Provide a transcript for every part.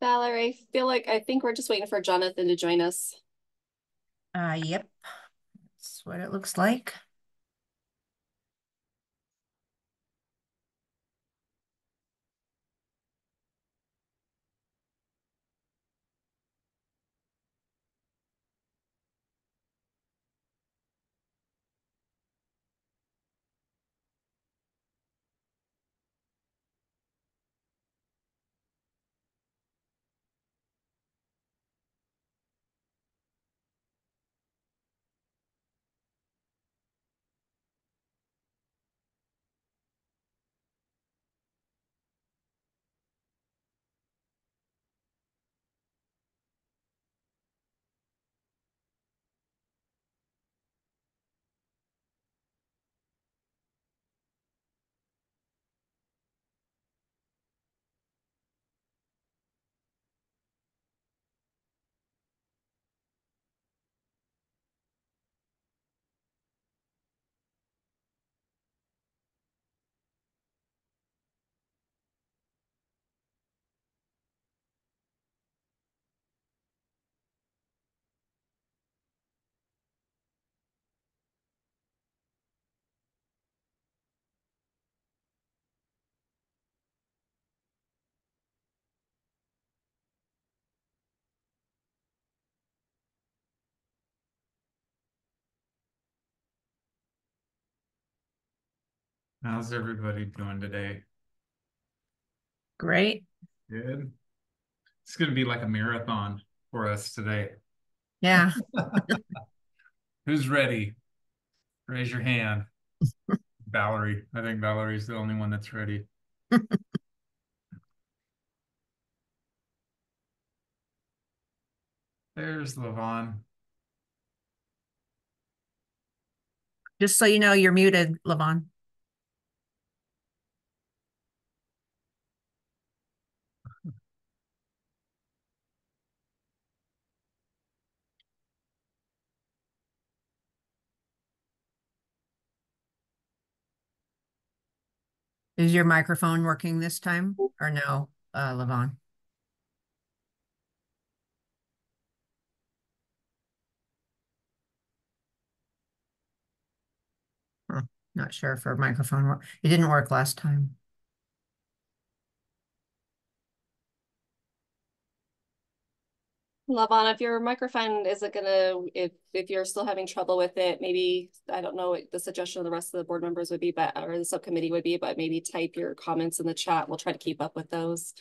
Valerie, I think we're just waiting for Jonathan to join us. Yep, that's what it looks like. How's everybody doing today? Great. Good. It's going to be like a marathon for us today. Yeah. Who's ready? Raise your hand. Valerie. I think Valerie's the only one that's ready. There's Levon. Just so you know, you're muted, Levon. Is your microphone working this time or no, Levon? Huh. Not sure if her microphone worked. It didn't work last time. Lavon, if your microphone isn't gonna, if you're still having trouble with it, maybe, I don't know what the suggestion of the rest of the board members would be, but, or the subcommittee would be, but maybe type your comments in the chat. We'll try to keep up with those.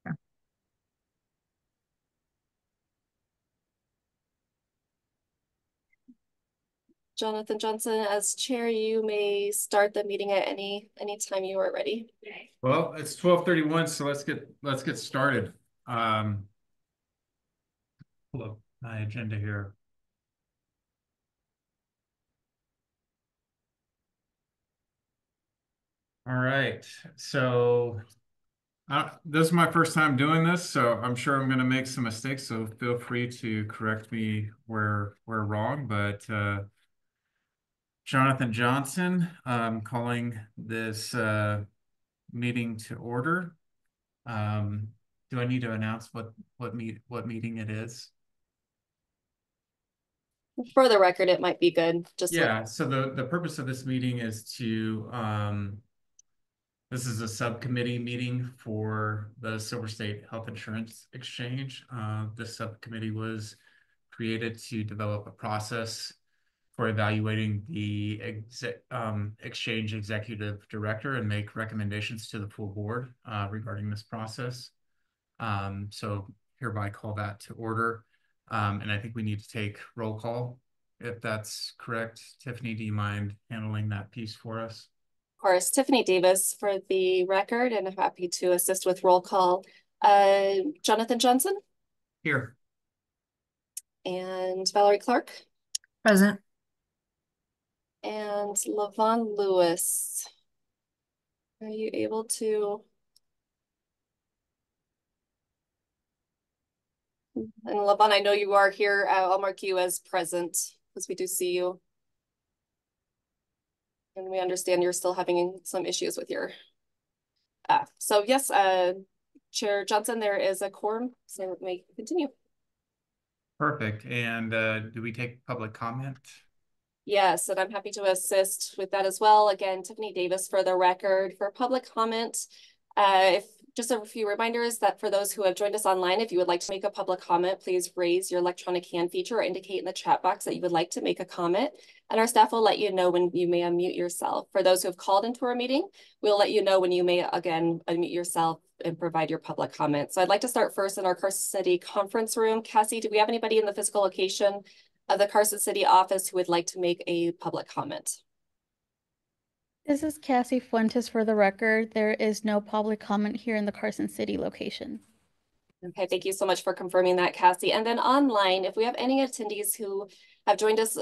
Yeah. Jonathan Johnson, as chair, you may start the meeting at any time you are ready. Well, it's 12:31, so let's get started. Pull up my agenda here. All right. So this is my first time doing this, so I'm sure I'm going to make some mistakes. So feel free to correct me where we're wrong. But Jonathan Johnson, calling this meeting to order. Um, do I need to announce what meeting it is? For the record, it might be good. Just what Yeah. So the purpose of this meeting is to this is a subcommittee meeting for the Silver State Health Insurance Exchange. This subcommittee was created to develop a process for evaluating the exchange executive director and make recommendations to the full board regarding this process. So hereby call that to order. And I think we need to take roll call if that's correct. Tiffany, do you mind handling that piece for us? Of course, Tiffany Davis for the record, and I'm happy to assist with roll call. Jonathan Johnson Here. and Valerie Clark Present. and Lavon Lewis. Are you able to? And Lavon, I know you are here. I'll mark you as present because we do see you. And we understand you're still having some issues with your so yes, Chair Johnson, there is a quorum, so we may continue. Perfect. And do we take public comment? Yes, and I'm happy to assist with that as well. Again, Tiffany Davis for the record. For public comment, if just a few reminders that for those who have joined us online, if you would like to make a public comment, please raise your electronic hand feature or indicate in the chat box that you would like to make a comment, and our staff will let you know when you may unmute yourself. For those who have called into our meeting, we'll let you know when you may again unmute yourself and provide your public comment. So I'd like to start first in our Carson City conference room. Cassie, do we have anybody in the physical location of the Carson City office who would like to make a public comment? This is Cassie Fuentes for the record. There is no public comment here in the Carson City location. Okay, thank you so much for confirming that, Cassie. And then online, if we have any attendees who have joined us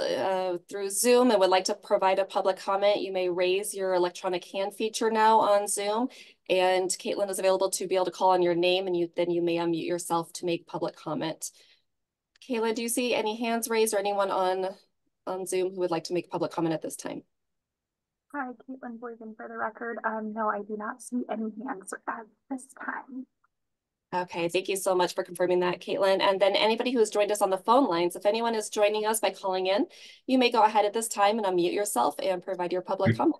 through Zoom and would like to provide a public comment, you may raise your electronic hand feature now on Zoom. And Caitlin is available to be able to call on your name, and then you may unmute yourself to make public comment. Caitlin, do you see any hands raised or anyone on Zoom who would like to make public comment at this time? Hi, Caitlin Boyden for the record. No, I do not see any hands at this time. Okay, thank you so much for confirming that, Caitlin. And then anybody who has joined us on the phone lines, if anyone is joining us by calling in, you may go ahead at this time and unmute yourself and provide your public comment.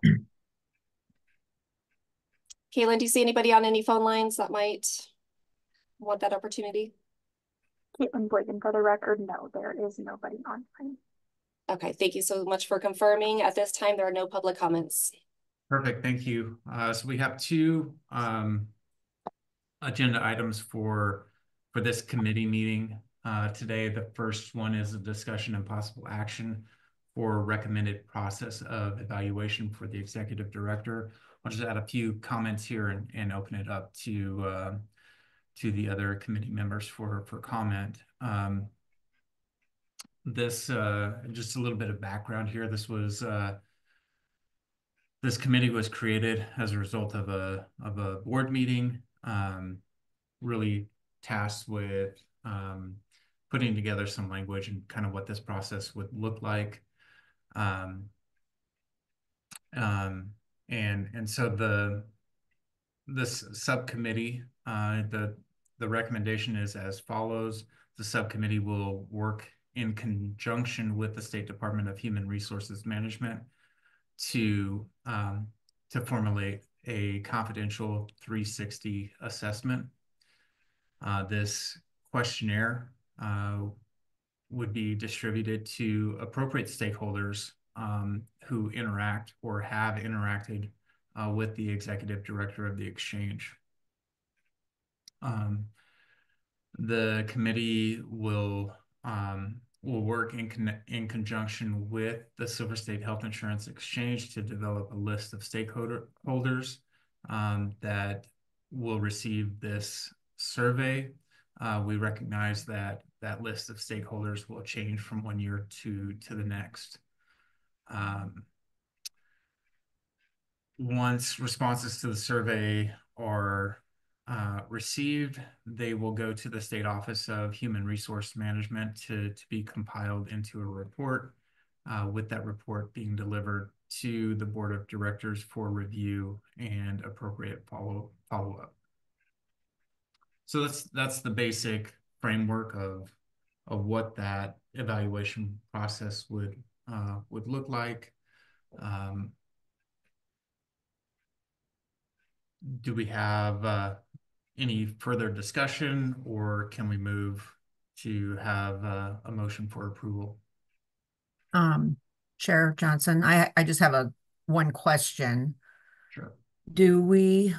Caitlin, do you see anybody on any phone lines that might want that opportunity? Caitlin Boyden for the record. No, there is nobody online. Okay, thank you so much for confirming. At this time, there are no public comments. Perfect, thank you. So we have two agenda items for this committee meeting today. The first one is a discussion and possible action for recommended process of evaluation for the executive director. I'll just add a few comments here and open it up to the other committee members for comment. This just a little bit of background here. This committee was created as a result of a board meeting, really tasked with putting together some language and kind of what this process would look like. And so this subcommittee, the recommendation is as follows. The subcommittee will work in conjunction with the State Department of Human Resources Management to formulate a confidential 360 assessment. This questionnaire would be distributed to appropriate stakeholders who interact or have interacted with the executive director of the exchange. The committee will work in conjunction with the Silver State Health Insurance Exchange to develop a list of stakeholders that will receive this survey. We recognize that that list of stakeholders will change from one year to the next. Once responses to the survey are received, they will go to the State Office of Human Resource Management to be compiled into a report, with that report being delivered to the Board of Directors for review and appropriate follow-up. So that's the basic framework of what that evaluation process would look like. Do we have any further discussion, or can we move to have a motion for approval? Chair Johnson, I just have one question. Sure. Do we,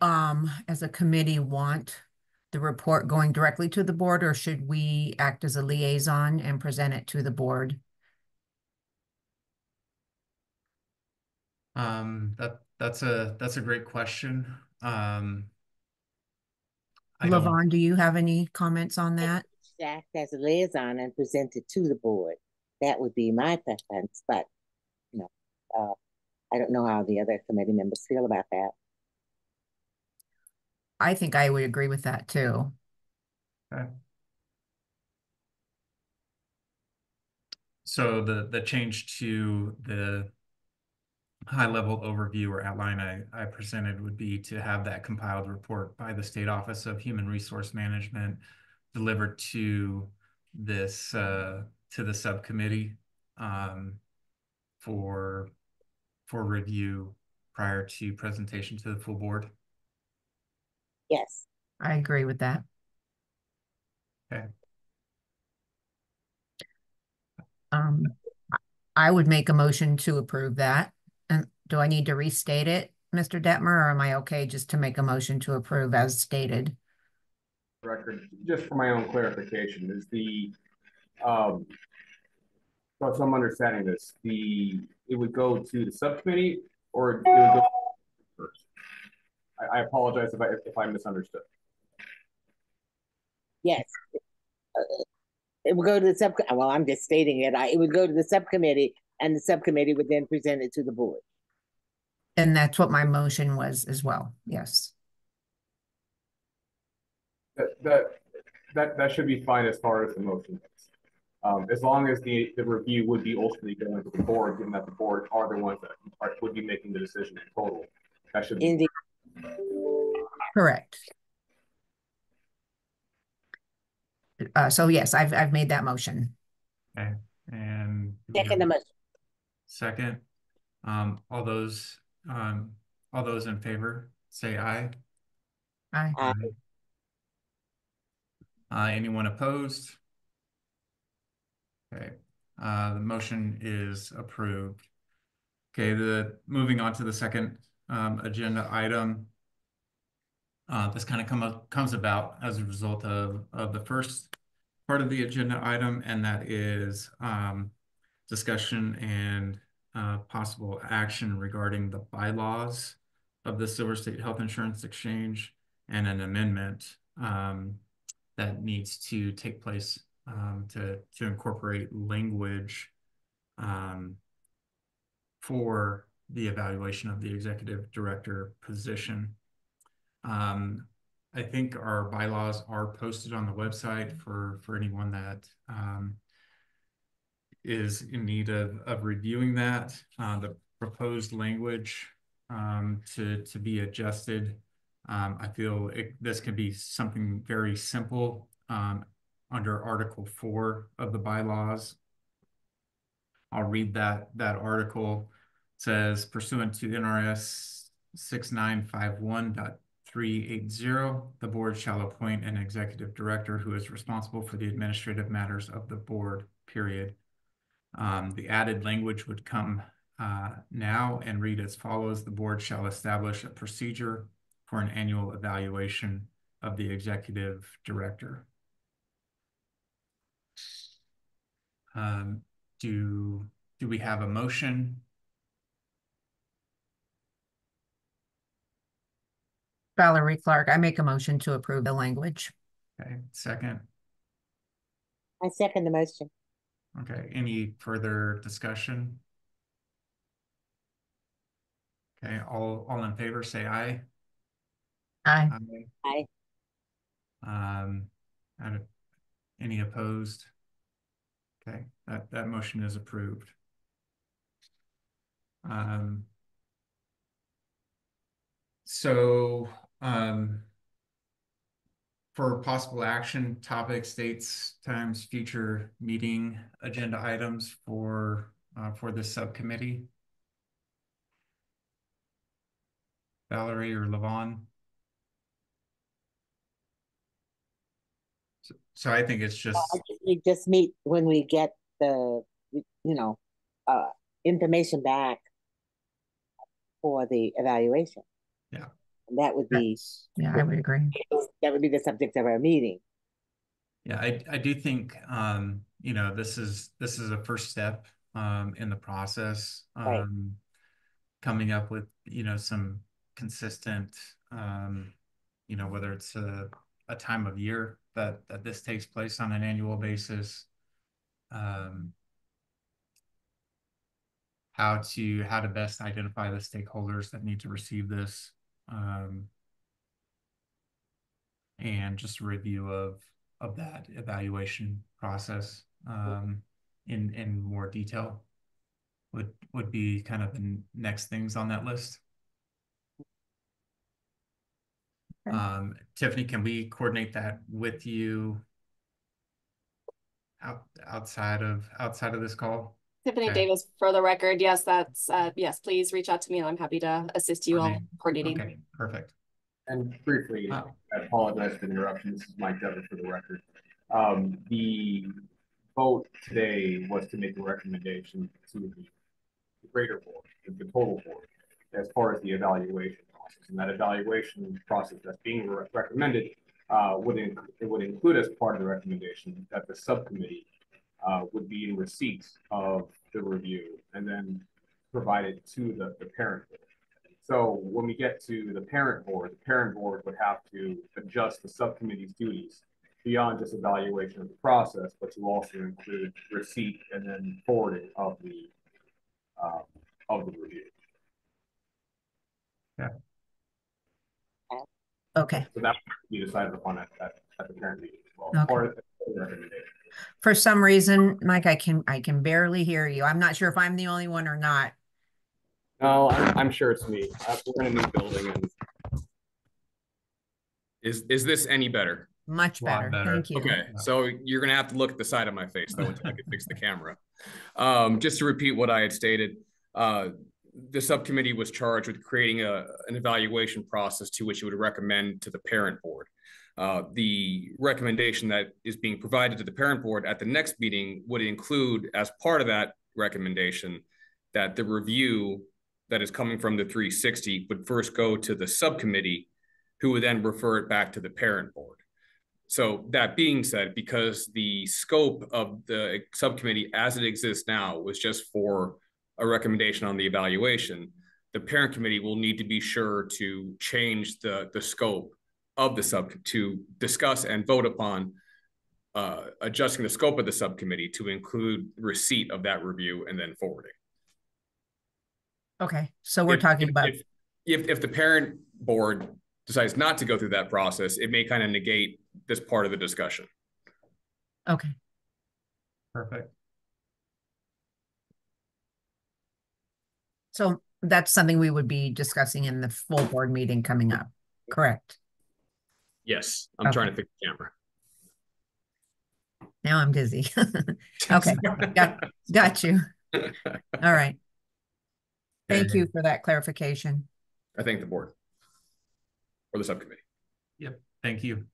as a committee, want the report going directly to the board, or should we act as a liaison and present it to the board? That's a great question. Levon, do you have any comments on that? Act as a liaison and present it to the board. That would be my preference, but you know, I don't know how the other committee members feel about that. I think I would agree with that too. Okay. So the change to the high-level overview or outline I presented would be to have that compiled report by the State Office of Human Resource Management delivered to this to the subcommittee for review prior to presentation to the full board. Yes. I agree with that. Okay. I would make a motion to approve that. And do I need to restate it, Mr. Detmer, or am I okay just to make a motion to approve as stated? Record, just for my own clarification, is the, so I'm understanding this, it would go to the subcommittee or it would go first? I apologize if I misunderstood. Yes. It would go to the well, I'm just stating it. It would go to the subcommittee and the subcommittee would then present it to the board. And that's what my motion was as well. Yes. That should be fine as far as the motion goes. As long as the review would be ultimately going to the board, given that the board are the ones that would be making the decision in total. That should be Indeed. Correct. So yes, I've made that motion. Okay. And Second the motion. second, all those in favor say aye. Aye. Anyone opposed? Okay, the motion is approved. Okay, moving on to the second agenda item. This kind of comes about as a result of the first part of the agenda item, and that is discussion and possible action regarding the bylaws of the Silver State Health Insurance Exchange and an amendment that needs to take place to incorporate language for the evaluation of the executive director position. I think our bylaws are posted on the website for anyone that is in need of reviewing that. The proposed language to be adjusted. I feel this could be something very simple under Article 4 of the bylaws. I'll read that article. It says, pursuant to NRS 6951.380, the board shall appoint an executive director who is responsible for the administrative matters of the board, period. The added language would come now and read as follows. The board shall establish a procedure for an annual evaluation of the executive director. Do we have a motion? Valerie Clark, I make a motion to approve the language. Okay, second. I second the motion. Okay, any further discussion? Okay, all in favor say aye. Aye. Aye. Any opposed? Okay, that motion is approved. For possible action, topics, dates, times, future meeting agenda items for this subcommittee. Valerie or Levon? So I think it's just we just meet when we get the information back for the evaluation. Yeah. And that would be I would agree. That would be the subject of our meeting. Yeah, I do think this is a first step in the process. Right. Coming up with some consistent whether it's a time of year that this takes place on an annual basis, how to best identify the stakeholders that need to receive this, and just a review of that evaluation process in more detail would be kind of the next things on that list. Okay. Tiffany, can we coordinate that with you outside of this call? Tiffany Okay. Davis, for the record, yes, that's yes, please reach out to me and I'm happy to assist you all coordinating. Okay, perfect. And briefly, I apologize for the interruption. This is Mike Devon for the record. The vote today was to make a recommendation to the greater board, the total board, as far as the evaluation process. And that evaluation process that's being recommended would include as part of the recommendation that the subcommittee would be in receipt of the review and then provide it to the parent board. So when we get to the parent board would have to adjust the subcommittee's duties beyond just evaluation of the process, but to also include receipt and then forwarding of the review. Yeah. Okay. So that will be decided upon at the parent meeting as well. Okay. Or the recommendation. For some reason, Mike, I can barely hear you. I'm not sure if I'm the only one or not. No, I'm sure it's me. We're in a new building, and is this any better? Much better. Thank you. Okay, so you're gonna have to look at the side of my face though until I can fix the camera. Just to repeat what I had stated, the subcommittee was charged with creating an evaluation process to which it would recommend to the parent board. The recommendation that is being provided to the parent board at the next meeting would include, as part of that recommendation, that the review that is coming from the 360 would first go to the subcommittee, who would then refer it back to the parent board. So that being said, because the scope of the subcommittee as it exists now was just for a recommendation on the evaluation, the parent committee will need to be sure to change the scope of the to discuss and vote upon adjusting the scope of the subcommittee to include receipt of that review and then forwarding. Okay, so we're talking about if the parent board decides not to go through that process, it may kind of negate this part of the discussion. Okay. Perfect. So that's something we would be discussing in the full board meeting coming up, correct? Yes, I'm trying to fix the camera. Now I'm dizzy. Okay, got you. All right. Thank you for that clarification. I thank the board or the subcommittee. Yep, thank you.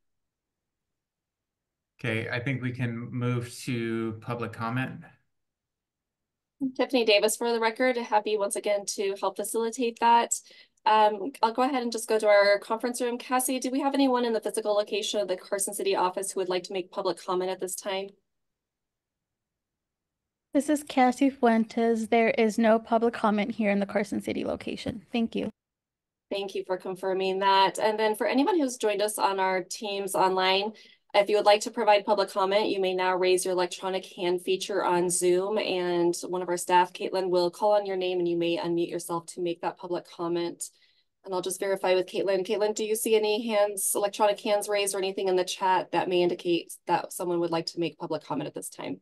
Okay, I think we can move to public comment. Tiffany Davis, for the record, happy once again to help facilitate that. I'll go ahead and just go to our conference room. Cassie, do we have anyone in the physical location of the Carson City office who would like to make public comment at this time? This is Cassie Fuentes. There is no public comment here in the Carson City location. Thank you. Thank you for confirming that. And then for anyone who's joined us on our Teams online, if you would like to provide public comment, you may now raise your electronic hand feature on Zoom, and one of our staff, Caitlin, will call on your name and you may unmute yourself to make that public comment. And I'll just verify with Caitlin. Caitlin, do you see any hands, electronic hands raised or anything in the chat that may indicate that someone would like to make public comment at this time?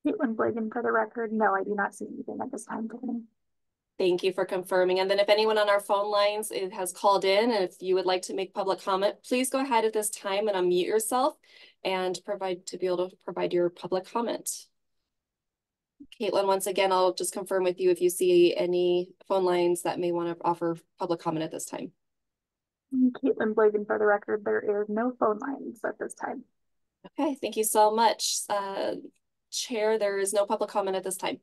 Caitlin Blagan, for the record, no, I do not see anything at this time, Tiffany. Thank you for confirming. And then if anyone on our phone lines has called in, and if you would like to make public comment, please go ahead at this time and unmute yourself and be able to provide your public comment. Caitlin, once again, I'll just confirm with you if you see any phone lines that may want to offer public comment at this time. Caitlin Blagan, for the record, there is no phone lines at this time. Okay, thank you so much. Chair, there is no public comment at this time.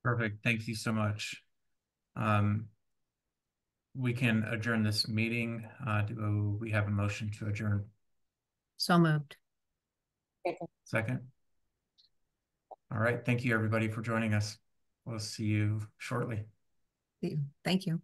Perfect, thank you so much. We can adjourn this meeting. Do we have a motion to adjourn? So moved. Second. All right, thank you everybody for joining us. We'll see you shortly. Thank you.